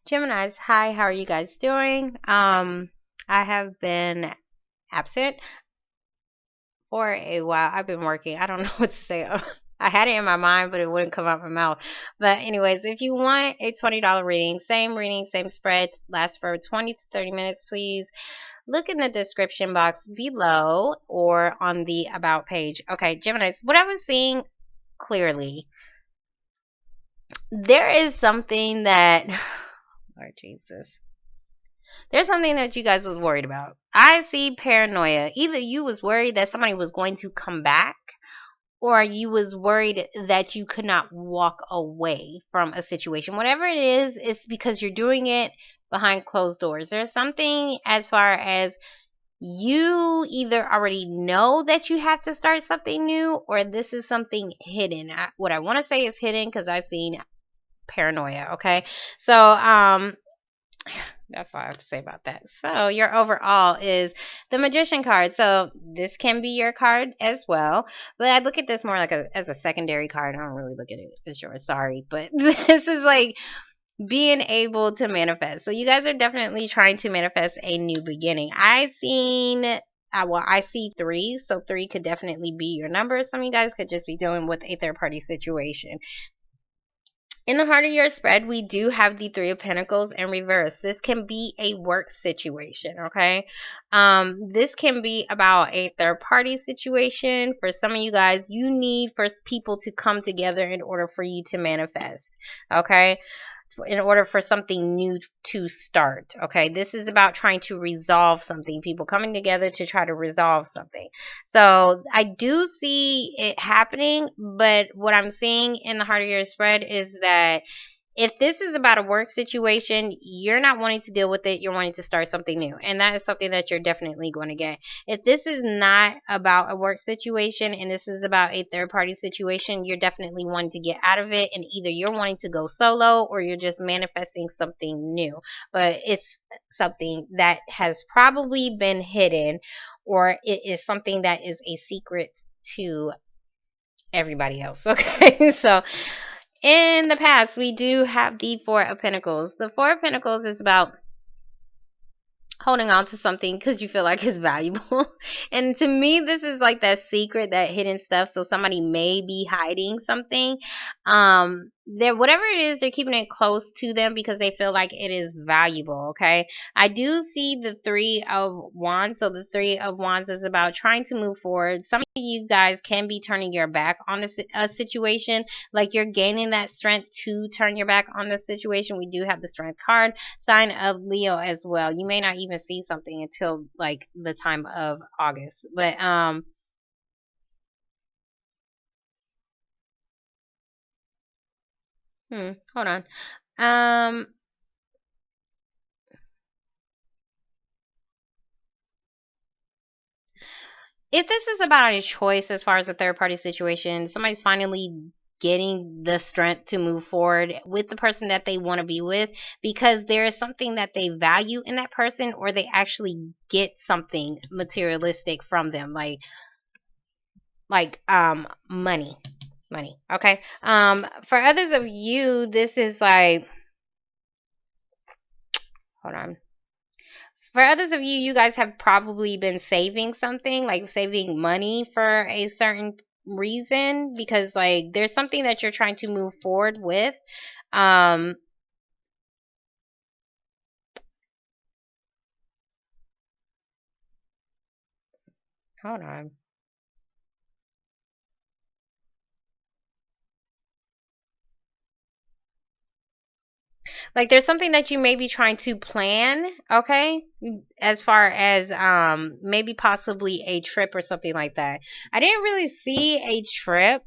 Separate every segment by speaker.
Speaker 1: Geminis, hi, how are you guys doing? I have been absent for a while. I've been working. I don't know what to say. I had it in my mind, but it wouldn't come out my mouth. But anyways, if you want a $20 reading, same spread, lasts for 20 to 30 minutes, please look in the description box below or on the about page. Okay, Geminis, what I was seeing clearly, there is something that, Lord Jesus. There's something that you guys was worried about. I see paranoia. Either you was worried that somebody was going to come back, or you was worried that you could not walk away from a situation. Whatever it is, it's because you're doing it behind closed doors. There's something as far as you either already know that you have to start something new, or this is something hidden. What I want to say is hidden because I've seen paranoia. Okay, so that's all I have to say about that. So your overall is the Magician card. So this can be your card as well, but I look at this more like as a secondary card. I don't really look at it as yours. Sorry, but this is like being able to manifest. So you guys are definitely trying to manifest a new beginning. I see three, so three could definitely be your number. Some of you guys could just be dealing with a third party situation. In the heart of your spread, we do have the Three of Pentacles in reverse. This can be a work situation, okay? This can be about a third party situation. For some of you guys, you need for people to come together in order for you to manifest, okay? In order for something new to start. Okay, this is about trying to resolve something, people coming together to try to resolve something. So I do see it happening, but what I'm seeing in the heart of your spread is that if this is about a work situation, you're not wanting to deal with it. You're wanting to start something new. And that is something that you're definitely going to get. If this is not about a work situation and this is about a third party situation, you're definitely wanting to get out of it. And either you're wanting to go solo or you're just manifesting something new. But it's something that has probably been hidden, or it is something that is a secret to everybody else. Okay. So in the past, we do have the Four of Pentacles. The Four of Pentacles is about holding on to something because you feel like it's valuable. And to me, this is like that secret, that hidden stuff. So somebody may be hiding something. They're whatever it is, they're keeping it close to them because they feel like it is valuable. Okay. I do see the Three of Wands. So the Three of Wands is about trying to move forward. Some of you guys can be turning your back on a situation, like you're gaining that strength to turn your back on the situation. We do have the Strength card, sign of Leo as well. You may not even see something until like the time of August. But hold on. Um if this is about a choice as far as a third party situation, somebody's finally getting the strength to move forward with the person that they want to be with because there is something that they value in that person, or they actually get something materialistic from them, money. Okay. For others of you, this is like, hold on. For others of you, you guys have probably been saving something, like saving money for a certain reason, because like there's something that you're trying to move forward with. Um, hold on. Like there's something that you may be trying to plan, okay? As far as maybe possibly a trip or something like that. I didn't really see a trip.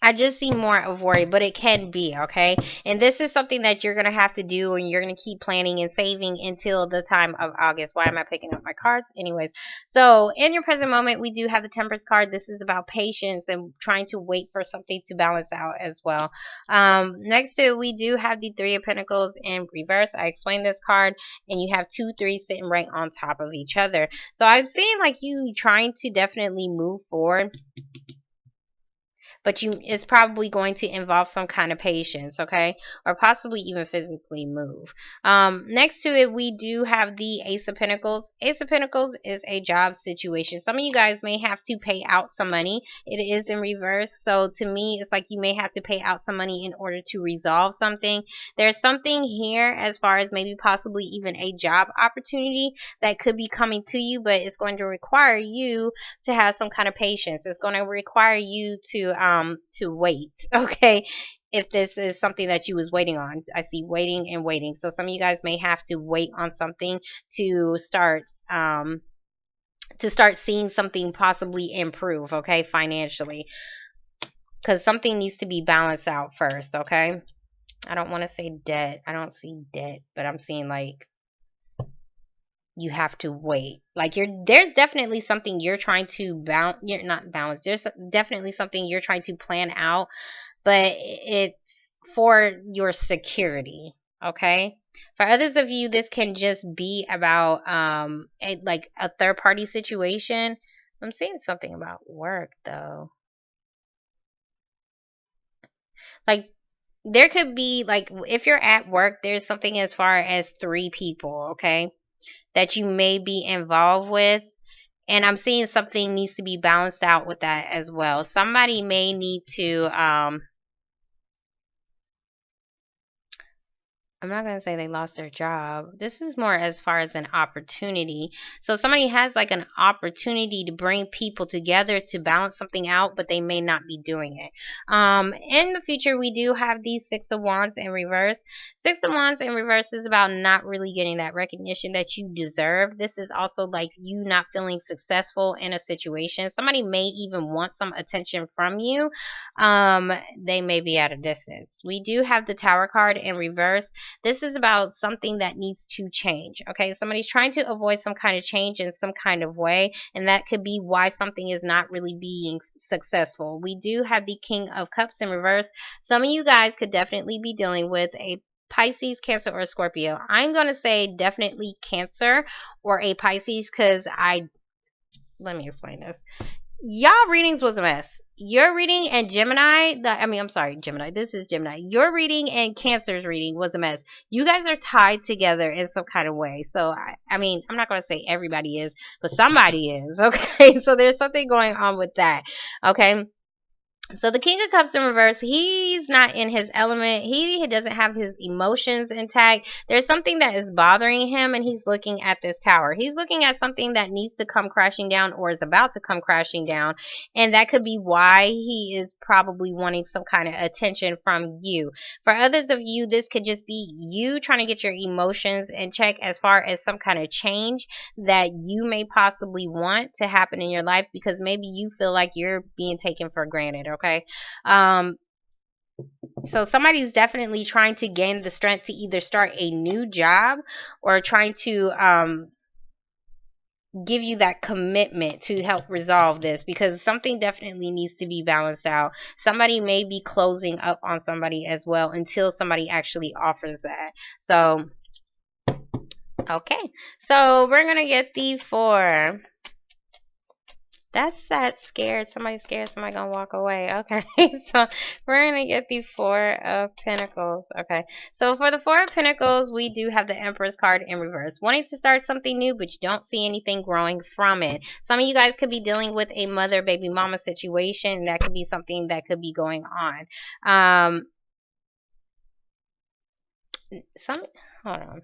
Speaker 1: I just see more of worry, but it can be, okay? And this is something that you're going to have to do, and you're going to keep planning and saving until the time of August. Why am I picking up my cards? Anyways, so in your present moment, we do have the Temperance card. This is about patience and trying to wait for something to balance out as well. Next to it, we do have the Three of Pentacles in reverse. I explained this card, and you have two threes sitting right on top of each other. So I'm seeing like you trying to definitely move forward. but it's probably going to involve some kind of patience, okay, or possibly even physically move. Next to it, we do have the Ace of Pentacles. Ace of Pentacles is a job situation. Some of you guys may have to pay out some money. It is in reverse, so to me, it's like you may have to pay out some money in order to resolve something. There's something here as far as maybe possibly even a job opportunity that could be coming to you, but it's going to require you to have some kind of patience. It's going to require you to wait, okay? If this is something that you was waiting on. I see waiting and waiting. So some of you guys may have to wait on something to start seeing something possibly improve, okay, financially. Because something needs to be balanced out first, okay? I don't want to say debt. I don't see debt, but I'm seeing like you have to wait. Like there's definitely something you're trying to balance. You're not balance. There's definitely something you're trying to plan out, but it's for your security. Okay. For others of you, this can just be about like a third party situation. I'm seeing something about work though. Like there could be like if you're at work, there's something as far as 3 people, okay, that you may be involved with. And I'm seeing something needs to be balanced out with that as well. Somebody may need to I'm not going to say they lost their job. This is more as far as an opportunity. So somebody has like an opportunity to bring people together to balance something out, but they may not be doing it. In the future, we do have these 6 of Wands in reverse. 6 of Wands in reverse is about not really getting that recognition that you deserve. This is also like you not feeling successful in a situation. Somebody may even want some attention from you. They may be at a distance. We do have the Tower card in reverse. This is about something that needs to change. Okay, somebody's trying to avoid some kind of change in some kind of way, and that could be why something is not really being successful. We do have the King of Cups in reverse. Some of you guys could definitely be dealing with a Pisces, Cancer, or Scorpio. I'm going to say definitely Cancer or a Pisces because let me explain this. Y'all readings was a mess. Your reading and Gemini, I'm sorry, Gemini. This is Gemini. Your reading and Cancer's reading was a mess. You guys are tied together in some kind of way. So, I'm not going to say everybody is, but somebody is. Okay. So there's something going on with that. Okay. So the King of Cups in reverse, he's not in his element. He doesn't have his emotions intact. There's something that is bothering him, and he's looking at this tower. He's looking at something that needs to come crashing down or is about to come crashing down, and that could be why he is probably wanting some kind of attention from you. For others of you, this could just be you trying to get your emotions in check as far as some kind of change that you may possibly want to happen in your life because maybe you feel like you're being taken for granted, okay? So somebody's definitely trying to gain the strength to either start a new job or trying to give you that commitment to help resolve this because something definitely needs to be balanced out. Somebody may be closing up on somebody as well until somebody actually offers that. So okay, so we're gonna get the 4. That's that scared. Somebody's scared. Somebody gonna walk away. Okay, so we're gonna get the 4 of Pentacles. Okay, so for the 4 of Pentacles, we do have the Empress card in reverse. Wanting to start something new, but you don't see anything growing from it. Some of you guys could be dealing with a mother baby mama situation. That could be something that could be going on. Hold on.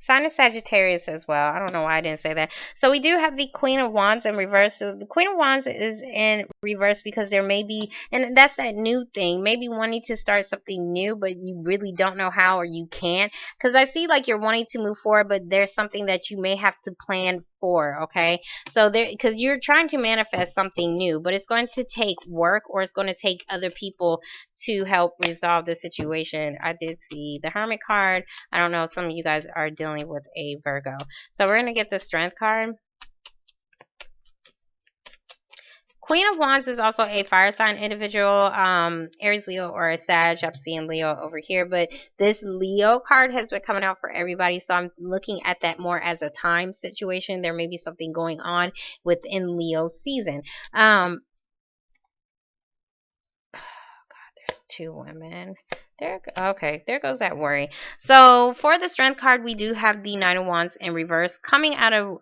Speaker 1: Sign of Sagittarius as well. I don't know why I didn't say that. So we do have the Queen of Wands in reverse. So the Queen of Wands is in reverse because there may be, and that's that new thing, maybe wanting to start something new, but you really don't know how or you can't. Because I see like you're wanting to move forward, but there's something that you may have to plan for, okay? So there, because you're trying to manifest something new, but it's going to take work or it's going to take other people to help resolve the situation. I did see the Hermit card. I don't know if some of you guys are dealing with a Virgo. So we're going to get the Strength card. Queen of Wands is also a fire sign individual, Aries, Leo, or a Sag. I'm seeing Leo over here, but this Leo card has been coming out for everybody, so I'm looking at that more as a time situation. There may be something going on within Leo season. There's two women. Okay, there goes that worry. So for the strength card, we do have the Nine of Wands in reverse, coming out of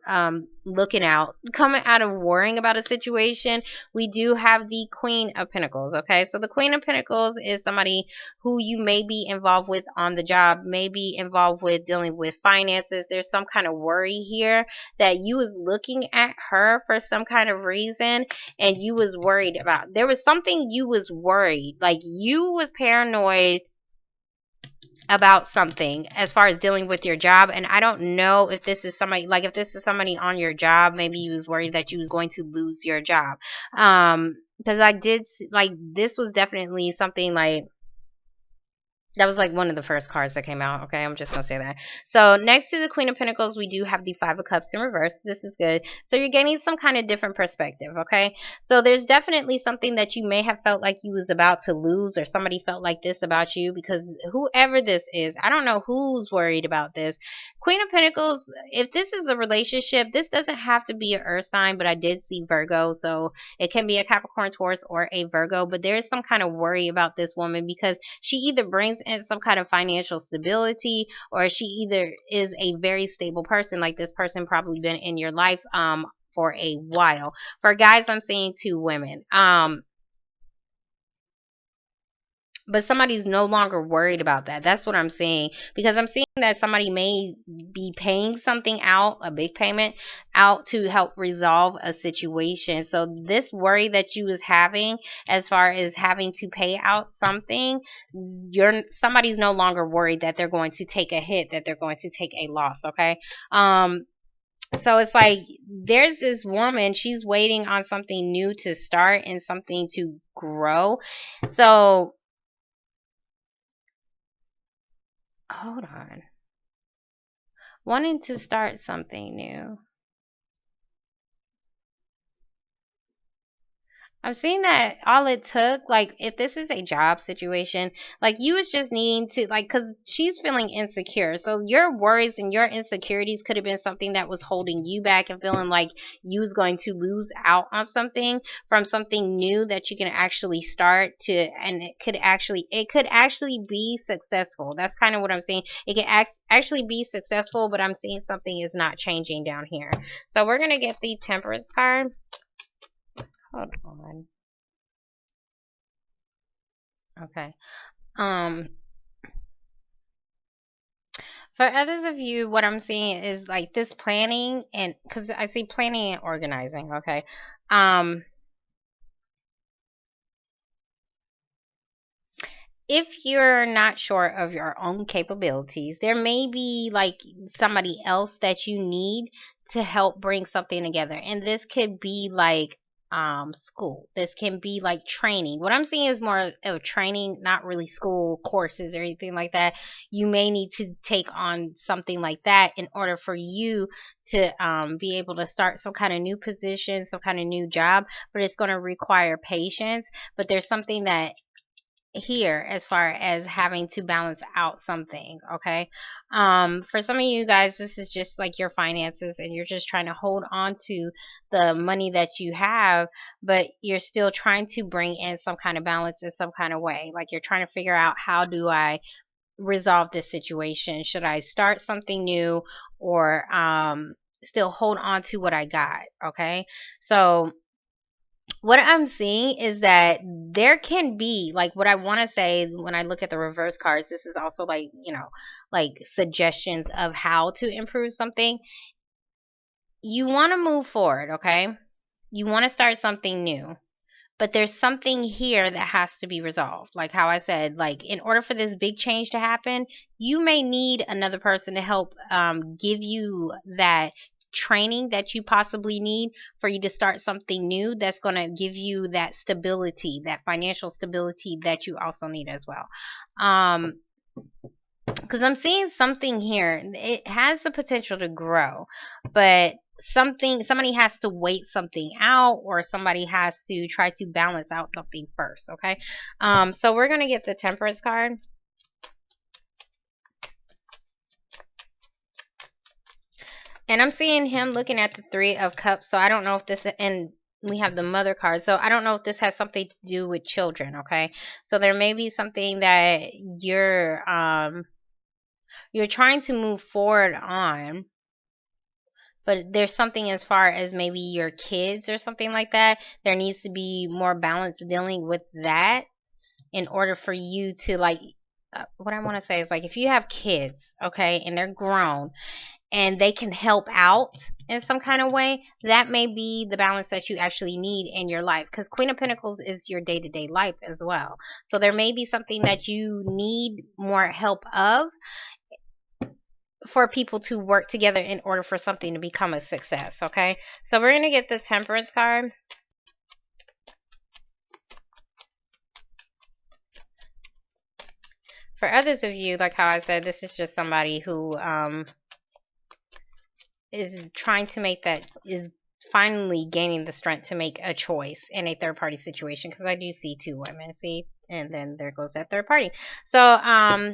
Speaker 1: coming out of worrying about a situation. We do have the Queen of Pentacles. Okay, so the Queen of Pentacles is somebody who you may be involved with on the job, may be involved with dealing with finances. There's some kind of worry here that you was looking at her for some kind of reason, and you was worried about. There was something you was worried, like you was paranoid about something as far as dealing with your job. And I don't know if this is somebody, like if this is somebody on your job, maybe you was worried that you was going to lose your job. Because I did, like, this was definitely something like, that was like one of the first cards that came out. Okay, I'm just going to say that. So next to the Queen of Pentacles, we do have the Five of Cups in reverse. This is good. So you're getting some kind of different perspective, okay? So there's definitely something that you may have felt like you was about to lose, or somebody felt like this about you, because whoever this is, I don't know who's worried about this. Queen of Pentacles, if this is a relationship, this doesn't have to be an earth sign, but I did see Virgo. So it can be a Capricorn, Taurus, or a Virgo, but there is some kind of worry about this woman because she either brings in some kind of financial stability, or she either is a very stable person. Like, this person probably been in your life for a while. For guys, I'm saying two women. But somebody's no longer worried about that. That's what I'm saying. Because I'm seeing that somebody may be paying something out, a big payment out, to help resolve a situation. So this worry that you was having as far as having to pay out something, somebody's no longer worried that they're going to take a hit, that they're going to take a loss, okay? So it's like there's this woman, she's waiting on something new to start and something to grow. So hold on. Wanting to start something new. I'm seeing that all it took, like, if this is a job situation, like, you was just needing to, like, because she's feeling insecure. So your worries and your insecurities could have been something that was holding you back and feeling like you was going to lose out on something from something new that you can actually start to, and it could actually be successful. That's kind of what I'm saying. It can actually be successful, but I'm seeing something is not changing down here. So we're going to get the Temperance card. Hold on. Okay. Um, for others of you, what I'm seeing is like this planning, and because I see planning and organizing. Okay. Um, if you're not sure of your own capabilities, there may be like somebody else that you need to help bring something together. And this could be like school. This can be like training. What I'm seeing is more of training, not really school courses or anything like that. You may need to take on something like that in order for you to be able to start some kind of new position, some kind of new job, but it's going to require patience. But there's something that here as far as having to balance out something. Okay, for some of you guys, this is just like your finances, and you're just trying to hold on to the money that you have, but you're still trying to bring in some kind of balance in some kind of way. Like, you're trying to figure out, how do I resolve this situation? Should I start something new, or still hold on to what I got? Okay, so what I'm seeing is that there can be, like, what I want to say when I look at the reverse cards, this is also like, like suggestions of how to improve something. You want to move forward, okay? You want to start something new. But there's something here that has to be resolved. Like how I said, like, in order for this big change to happen, you may need another person to help give you that training that you possibly need for you to start something new that's going to give you that stability, that financial stability that you also need as well. Because I'm seeing something here. It has the potential to grow, but somebody has to wait something out, or somebody has to try to balance out something first. Okay. So we're going to get the Temperance card. And I'm seeing him looking at the Three of Cups. So I don't know if this, and we have the Mother card. So I don't know if this has something to do with children. Okay. So there may be something that you're trying to move forward on, but there's something as far as maybe your kids or something like that. There needs to be more balance dealing with that in order for you to like, what I want to say is like, if you have kids, okay, and they're grown and they can help out in some kind of way, that may be the balance that you actually need in your life, because Queen of Pentacles is your day-to-day life as well. So there may be something that you need more help of, for people to work together in order for something to become a success. Okay, so we're going to get the Temperance card. For others of you, like how I said, this is just somebody who is trying to make that, is finally gaining the strength to make a choice in a third party situation, because I do see two women, see, and then there goes that third party. So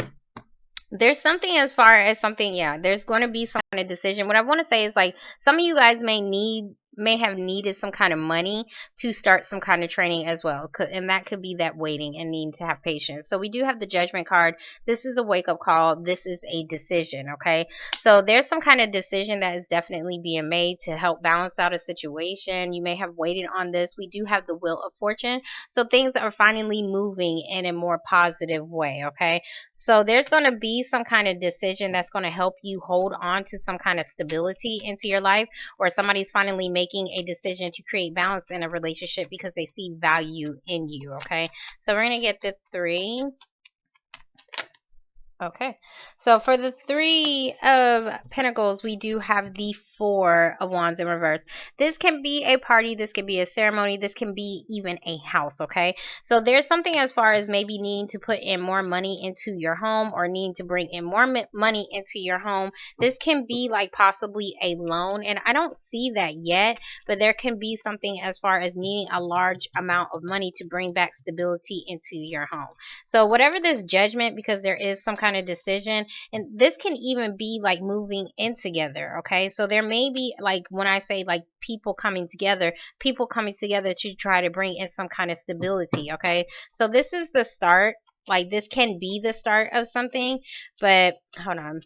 Speaker 1: there's something as far as something, yeah, there's going to be some kind of decision. What I want to say is like, some of you guys may have needed some kind of money to start some kind of training as well, and that could be that waiting and needing to have patience. So we do have the Judgment card. This is a wake-up call. This is a decision. Okay, so there's some kind of decision that is definitely being made to help balance out a situation. You may have waited on this. We do have the Wheel of Fortune, so things are finally moving in a more positive way. Okay, so there's going to be some kind of decision that's going to help you hold on to some kind of stability into your life, or somebody's finally making a decision to create balance in a relationship because they see value in you. Okay, so we're going to get the Three. Okay, so for the Three of Pentacles, we do have the Four of Wands in reverse. This can be a party, this can be a ceremony, this can be even a house. Okay, so there's something as far as maybe needing to put in more money into your home, or needing to bring in more money into your home. This can be like possibly a loan, and I don't see that yet, but there can be something as far as needing a large amount of money to bring back stability into your home. So whatever this Judgment, because there is some kind of decision, and this can even be like moving in together. Okay, so there may be, like when I say like people coming together to try to bring in some kind of stability. Okay, so this is the start, like this can be the start of something, but hold on,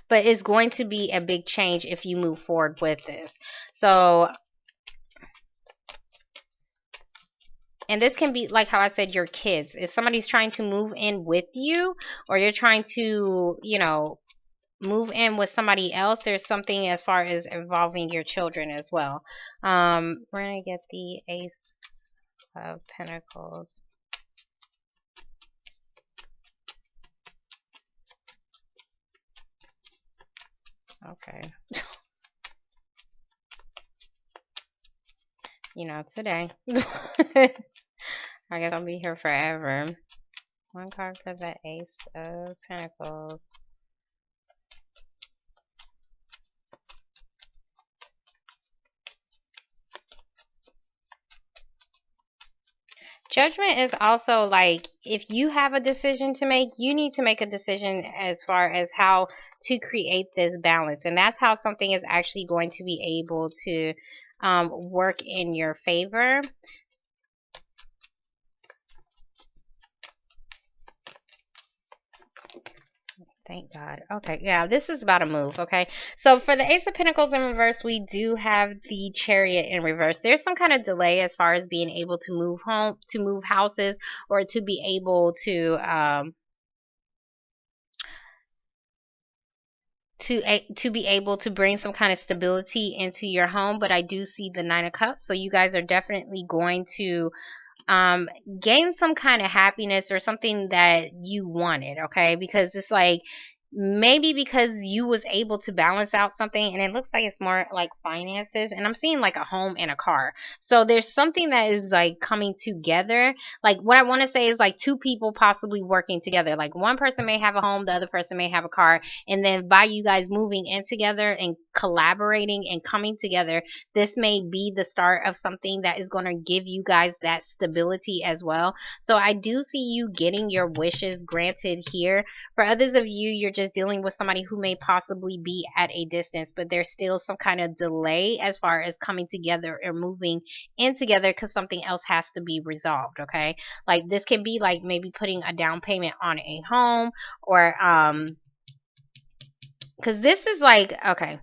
Speaker 1: but it's going to be a big change if you move forward with this. So, and this can be like how I said, your kids. If somebody's trying to move in with you, or you're trying to, move in with somebody else, there's something as far as involving your children as well. We're going to get the Ace of Pentacles. Okay. Today. I guess I'll be here forever. One card for the Ace of Pentacles. Judgment is also like, if you have a decision to make, you need to make a decision as far as how to create this balance. And that's how something is actually going to be able to work in your favor. Thank God. Okay, yeah, this is about a move. Okay, so for the Ace of Pentacles in reverse, we do have the Chariot in reverse. There's some kind of delay as far as being able to move home, to move houses, or to be able to be able to bring some kind of stability into your home. But I do see the Nine of Cups, so you guys are definitely going to gain some kind of happiness or something that you wanted. Okay, because it's like, maybe because you was able to balance out something, and it looks like it's more like finances, and I'm seeing like a home and a car. So there's something that is like coming together. Like what I want to say is like two people possibly working together. Like one person may have a home, the other person may have a car, and then by you guys moving in together and collaborating and coming together, this may be the start of something that is going to give you guys that stability as well. So I do see you getting your wishes granted here. For others of you, you're just dealing with somebody who may possibly be at a distance, but there's still some kind of delay as far as coming together or moving in together because something else has to be resolved, okay? Like this can be like maybe putting a down payment on a home, or because this is like, okay,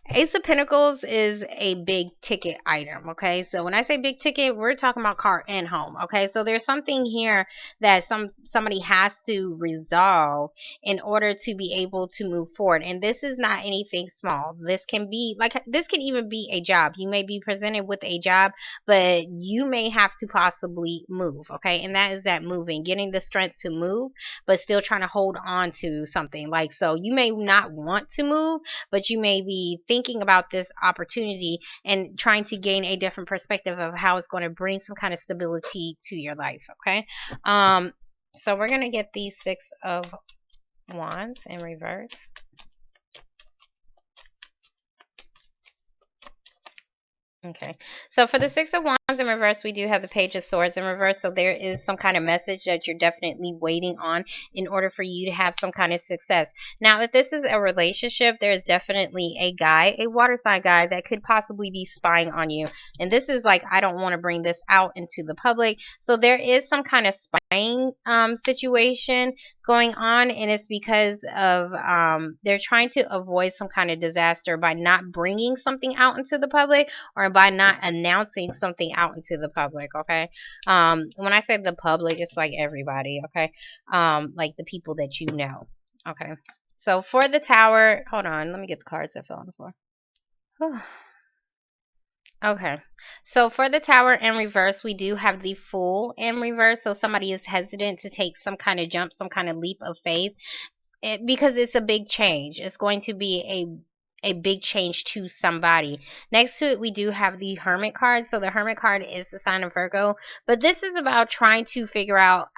Speaker 1: Ace of Pentacles is a big ticket item, okay? So when I say big ticket, we're talking about car and home, okay? So there's something here that somebody has to resolve in order to be able to move forward. And this is not anything small. This can be like, this can even be a job. You may be presented with a job, but you may have to possibly move, okay? And that is that moving, getting the strength to move, but still trying to hold on to something. Like, so you may not want to move, but you may be thinking about this opportunity and trying to gain a different perspective of how it's going to bring some kind of stability to your life, okay? So we're going to get the Six of Wands in reverse. Okay, so for the Six of Wands in reverse, we do have the Page of Swords in reverse. So there is some kind of message that you're definitely waiting on in order for you to have some kind of success. Now, if this is a relationship, there is definitely a guy, a water sign guy, that could possibly be spying on you. And this is like, I don't want to bring this out into the public. So there is some kind of spying situation going on, and it's because of they're trying to avoid some kind of disaster by not bringing something out into the public, or by not announcing something out into the public, okay? When I say the public, it's like everybody, okay? Like the people that you know, okay? So for the Tower, hold on, let me get the cards that fell on the floor. Okay, so for the Tower in reverse, we do have the Fool in reverse. So somebody is hesitant to take some kind of jump, some kind of leap of faith, because it's a big change. It's going to be a big change to somebody. Next to it, we do have the Hermit card. So the Hermit card is the sign of Virgo, but this is about trying to figure out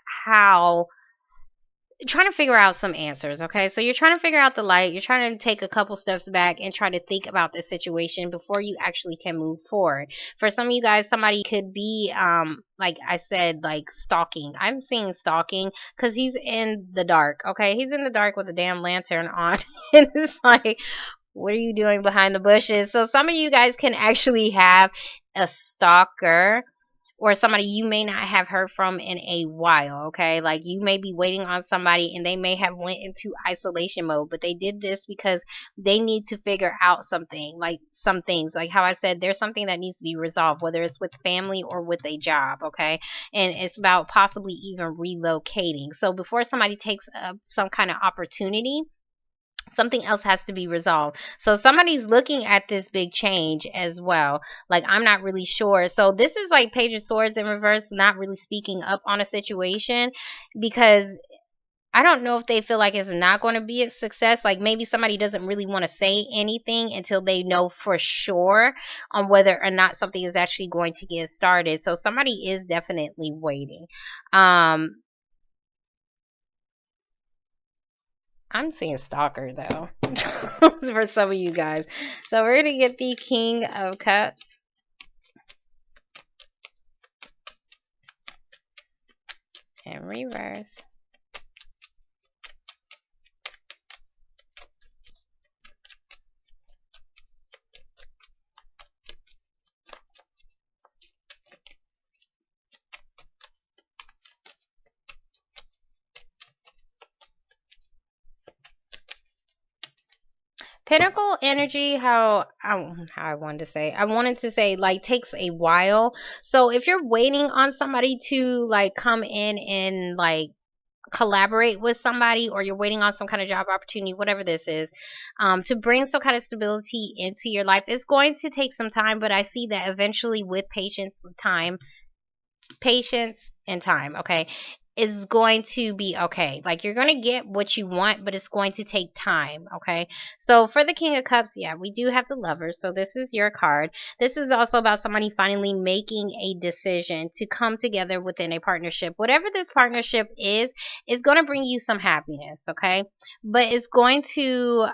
Speaker 1: some answers, okay? So you're trying to figure out the light. You're trying to take a couple steps back and try to think about the situation before you actually can move forward. For some of you guys, somebody could be, like I said, like stalking. I'm seeing stalking because he's in the dark, okay? He's in the dark with a damn lantern on. And it's like, what are you doing behind the bushes? So some of you guys can actually have a stalker, or somebody you may not have heard from in a while, okay? Like you may be waiting on somebody and they may have went into isolation mode, but they did this because they need to figure out something, like some things. Like how I said, there's something that needs to be resolved, whether it's with family or with a job, okay? And it's about possibly even relocating. So before somebody takes up some kind of opportunity, something else has to be resolved. So somebody's looking at this big change as well. Like, I'm not really sure. So this is like Page of Swords in reverse, not really speaking up on a situation, because I don't know if they feel like it's not going to be a success. Like maybe somebody doesn't really want to say anything until they know for sure on whether or not something is actually going to get started. So somebody is definitely waiting. I'm seeing stalker though for some of you guys. So we're gonna get the King of Cups in reverse. Pinnacle energy, how I wanted to say like takes a while. So if you're waiting on somebody to like come in and like collaborate with somebody, or you're waiting on some kind of job opportunity, whatever this is, to bring some kind of stability into your life, it's going to take some time, but I see that eventually with patience and time, okay, is going to be okay. Like, you're going to get what you want, but it's going to take time, okay? So for the King of Cups, yeah, we do have the Lovers. So this is your card. This is also about somebody finally making a decision to come together within a partnership. Whatever this partnership is going to bring you some happiness, okay? But it's going to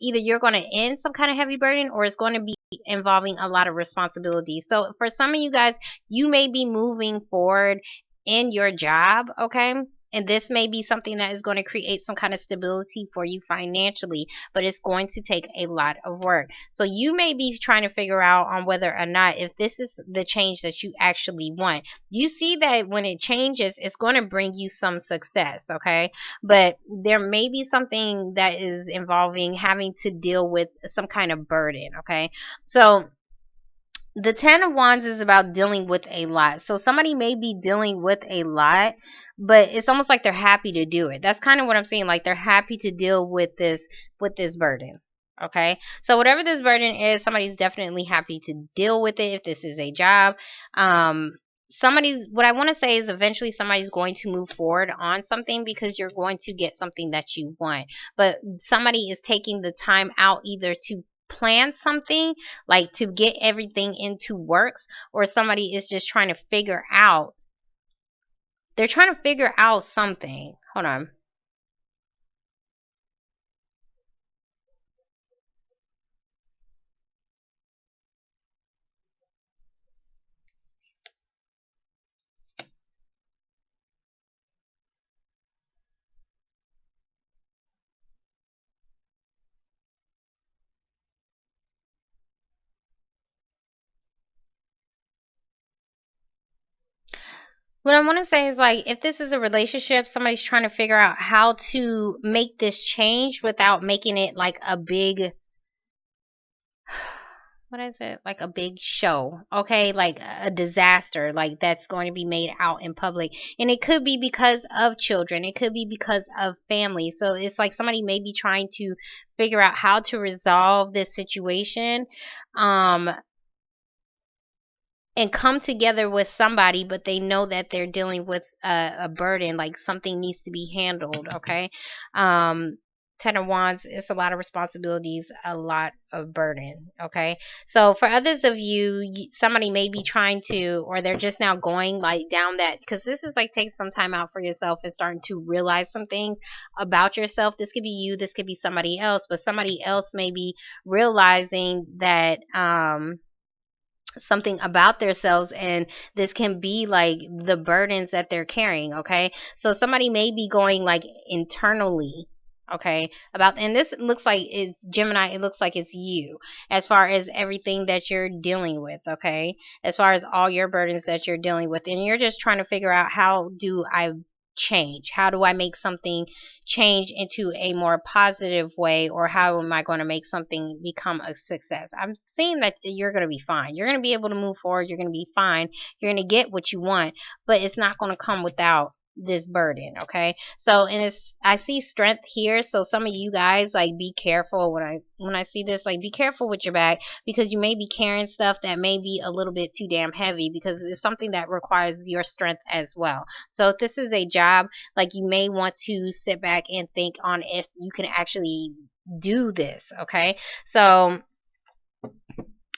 Speaker 1: either you're going to end some kind of heavy burden, or it's going to be involving a lot of responsibility. So for some of you guys, you may be moving forward in your job, okay? And this may be something that is going to create some kind of stability for you financially, but it's going to take a lot of work. So you may be trying to figure out on whether or not if this is the change that you actually want. You see that when it changes, it's going to bring you some success, okay? But there may be something that is involving having to deal with some kind of burden, okay? So the Ten of Wands is about dealing with a lot. So somebody may be dealing with a lot, but it's almost like they're happy to do it. That's kind of what I'm saying. Like, they're happy to deal with this burden. Okay. So whatever this burden is, somebody's definitely happy to deal with it. If this is a job, what I want to say is eventually somebody's going to move forward on something because you're going to get something that you want. But somebody is taking the time out either to plan something, like to get everything into works, or somebody is just trying to figure out, they're trying to figure out something. Hold on. What I want to say is, like, if this is a relationship, somebody's trying to figure out how to make this change without making it like a big, what is it? Like a big show, okay? Like a disaster, like that's going to be made out in public. And it could be because of children, it could be because of family. So it's like somebody may be trying to figure out how to resolve this situation. Um, and come together with somebody, but they know that they're dealing with a burden, like something needs to be handled, okay? um Ten of Wands, it's a lot of responsibilities, a lot of burden, okay? So for others of you, somebody may be trying to, or they're just now going like down that, because this is like take some time out for yourself and starting to realize some things about yourself. This could be you, this could be somebody else, but somebody else may be realizing that something about themselves, and this can be like the burdens that they're carrying, okay? So somebody may be going like internally, okay, about, and this looks like it's Gemini, it looks like it's you, as far as everything that you're dealing with, okay, as far as all your burdens that you're dealing with, and you're just trying to figure out, how do I change, how do I make something change into a more positive way, or how am I going to make something become a success? I'm seeing that you're going to be fine, you're going to be able to move forward, you're going to be fine, you're going to get what you want, but it's not going to come without this burden, okay? So, and it's, I see strength here, so some of you guys, like, be careful when I see this, like, be careful with your bag, because you may be carrying stuff that may be a little bit too damn heavy, because it's something that requires your strength as well. So if this is a job, like, you may want to sit back and think on if you can actually do this, okay? So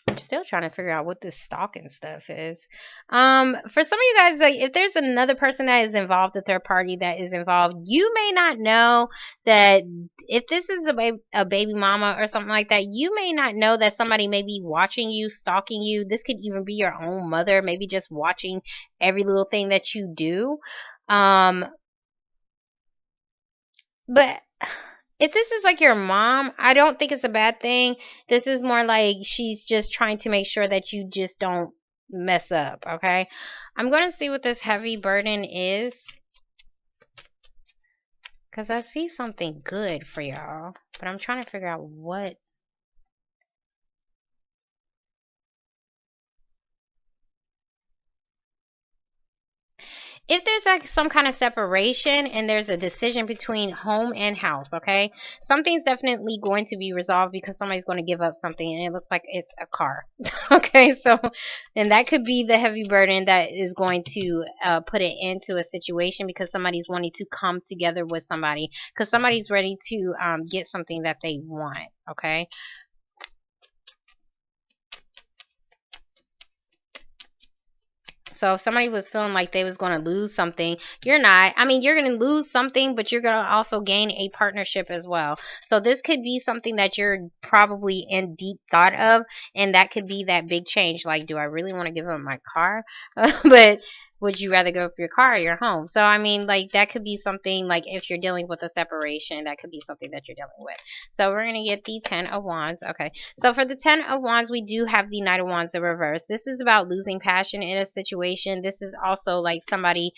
Speaker 1: I'm still trying to figure out what this stalking stuff is. For some of you guys, like, if there's another person that is involved, a third party that is involved, you may not know that if this is a baby mama or something like that, you may not know that somebody may be watching you, stalking you. This could even be your own mother, maybe just watching every little thing that you do. Um, but if this is like your mom, I don't think it's a bad thing. This is more like she's just trying to make sure that you just don't mess up, okay? I'm going to see what this heavy burden is, because I see something good for y'all, but I'm trying to figure out what. if there's like some kind of separation and there's a decision between home and house, okay, something's definitely going to be resolved because somebody's going to give up something, and it looks like it's a car. Okay, so, and that could be the heavy burden that is going to put it into a situation because somebody's wanting to come together with somebody because somebody's ready to get something that they want. Okay. So if somebody was feeling like they was going to lose something, you're not. I mean, you're going to lose something, but you're going to also gain a partnership as well. So this could be something that you're probably in deep thought of, and that could be that big change. Like, do I really want to give up my car? But would you rather give up your car or your home? So I mean, like that could be something like if you're dealing with a separation, that could be something that you're dealing with. So we're going to get the 10 of Wands. Okay. So for the 10 of Wands, we do have the Knight of Wands in reverse. This is about losing passion in a situation. This is also like somebody.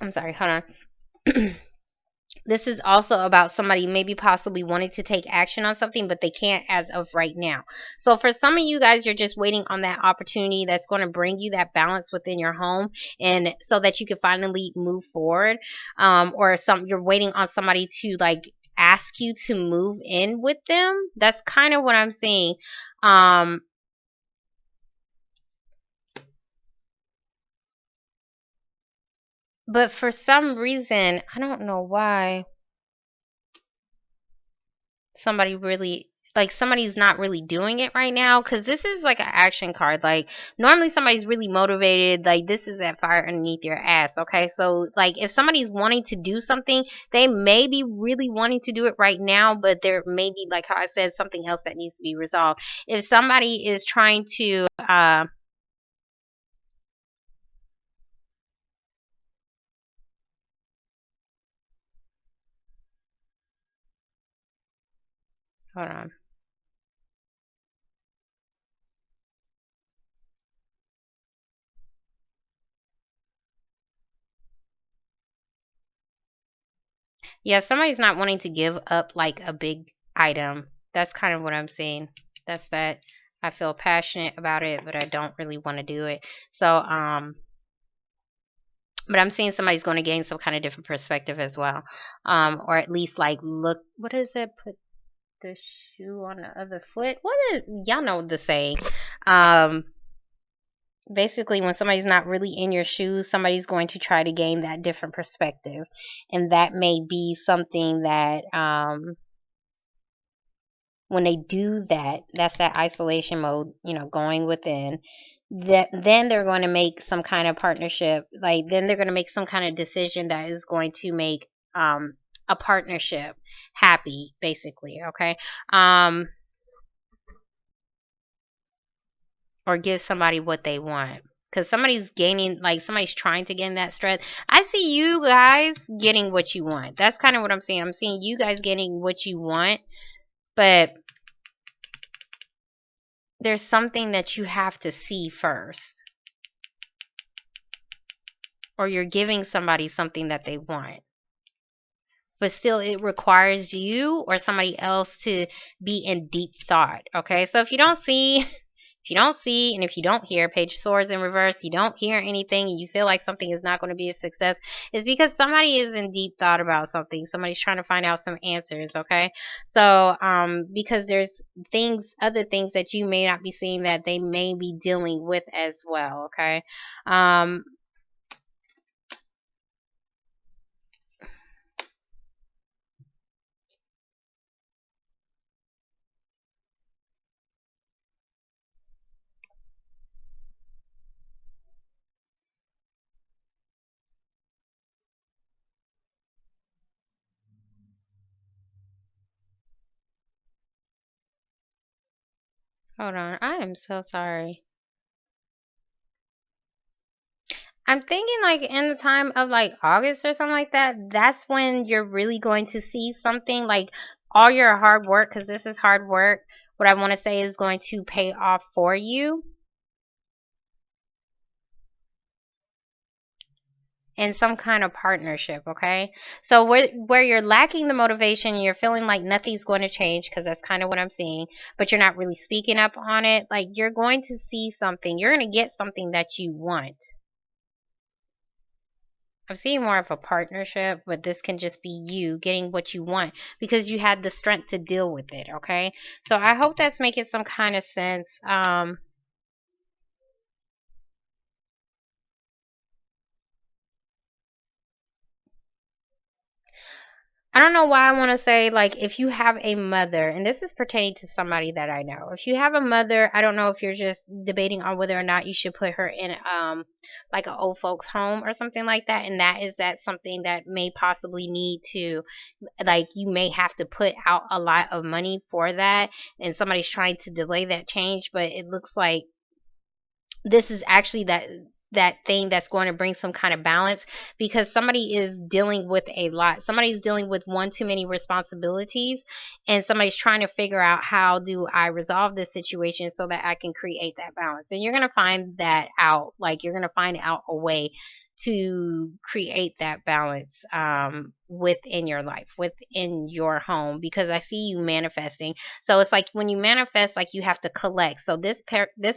Speaker 1: I'm sorry, hold on. This is also about somebody maybe possibly wanting to take action on something, but they can't as of right now. So for some of you guys, you're just waiting on that opportunity that's going to bring you that balance within your home, and so that you can finally move forward. Or you're waiting on somebody to like ask you to move in with them. That's kind of what I'm seeing. Um, but for some reason, I don't know why somebody really like somebody's not really doing it right now, because this is like an action card. Like normally somebody's really motivated, like this is that fire underneath your ass. Okay, so like if somebody's wanting to do something, they may be really wanting to do it right now, but there may be, like how I said, something else that needs to be resolved. If somebody is trying to hold on. Yeah, somebody's not wanting to give up like a big item. That's kind of what I'm seeing. That's that I feel passionate about it, but I don't really want to do it. So, but I'm seeing somebody's going to gain some kind of different perspective as well. Or at least like look, what is it? Put the shoe on the other foot. What is, y'all know the saying? Um, basically when somebody's not really in your shoes, somebody's going to try to gain that different perspective, and that may be something that when they do that, that's that isolation mode, going within. That then they're going to make some kind of partnership. Like then they're going to make some kind of decision that is going to make a partnership happy, basically. Okay, or give somebody what they want. Because somebody's gaining, like somebody's trying to gain that strength. I see you guys getting what you want. That's kind of what I'm seeing. I'm seeing you guys getting what you want, but there's something that you have to see first, or you're giving somebody something that they want, but still it requires you or somebody else to be in deep thought. Okay, so if you don't see, and if you don't hear page of swords in reverse, you don't hear anything, and you feel like something is not going to be a success, it's because somebody is in deep thought about something. Somebody's trying to find out some answers. Okay, so because there's other things that you may not be seeing that they may be dealing with as well. Okay, um hold on, I am so sorry. I'm thinking like in the time of like August or something like that, that's when you're really going to see something like all your hard work, because this is hard work. What I want to say is going to pay off for you. in some kind of partnership, okay? So where you're lacking the motivation, you're feeling like nothing's going to change, because that's kind of what I'm seeing, but you're not really speaking up on it, like you're going to see something, you're going to get something that you want. I'm seeing more of a partnership, but this can just be you getting what you want because you had the strength to deal with it, okay? So I hope that's making some kind of sense. I don't know why I want to say, like, if you have a mother, and this is pertaining to somebody that I know. If you have a mother, I don't know if you're just debating on whether or not you should put her in like an old folks home or something like that, and that something that may possibly need to, like, you may have to put out a lot of money for that, and somebody's trying to delay that change, but it looks like this is actually that thing that's going to bring some kind of balance, because somebody is dealing with a lot. Somebody's dealing with one too many responsibilities, and somebody's trying to figure out, how do I resolve this situation so that I can create that balance? And you're going to find that out. Like, you're going to find out a way to create that balance within your life, within your home, because I see you manifesting. So it's like when you manifest, like, you have to collect. So this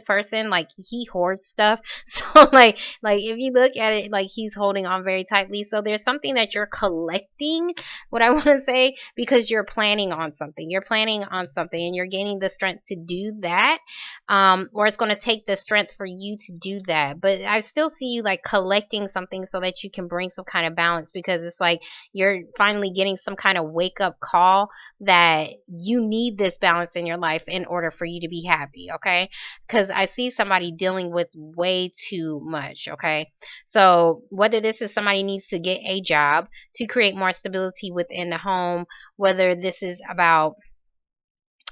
Speaker 1: person, like, he hoards stuff. So like if you look at it, like, he's holding on very tightly. So there's something that you're collecting, what I want to say, because you're planning on something. You're planning on something, and you're gaining the strength to do that. Or it's going to take the strength for you to do that. But I still see you, like, collecting something so that you can bring some kind of balance, because it's like you're finally getting some kind of wake up call that you need this balance in your life in order for you to be happy, okay? Because I see somebody dealing with way too much, okay? So whether this is somebody needs to get a job to create more stability within the home, whether this is about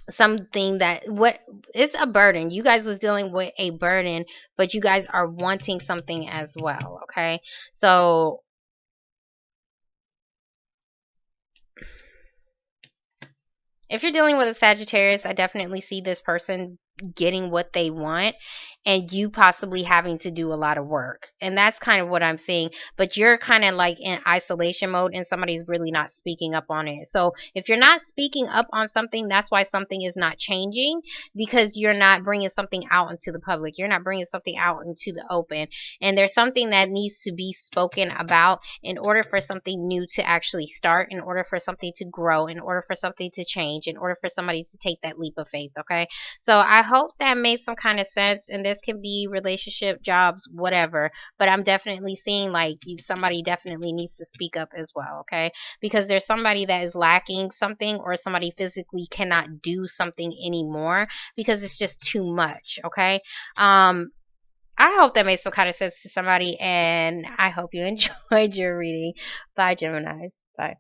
Speaker 1: something that, what, it's a burden, you guys was dealing with a burden, but you guys are wanting something as well, okay? So if you're dealing with a Sagittarius, I definitely see this person getting what they want, and you possibly having to do a lot of work. And that's kind of what I'm seeing. But you're kind of like in isolation mode, and somebody's really not speaking up on it. So if you're not speaking up on something, that's why something is not changing, because you're not bringing something out into the public. You're not bringing something out into the open. And there's something that needs to be spoken about in order for something new to actually start, in order for something to grow, in order for something to change, in order for somebody to take that leap of faith, okay? So I hope that made some kind of sense, and this can be relationship, jobs, whatever, but I'm definitely seeing, like, somebody definitely needs to speak up as well, okay? Because there's somebody that is lacking something, or somebody physically cannot do something anymore because it's just too much, okay? I hope that made some kind of sense to somebody, and I hope you enjoyed your reading. Bye, Geminis. Bye.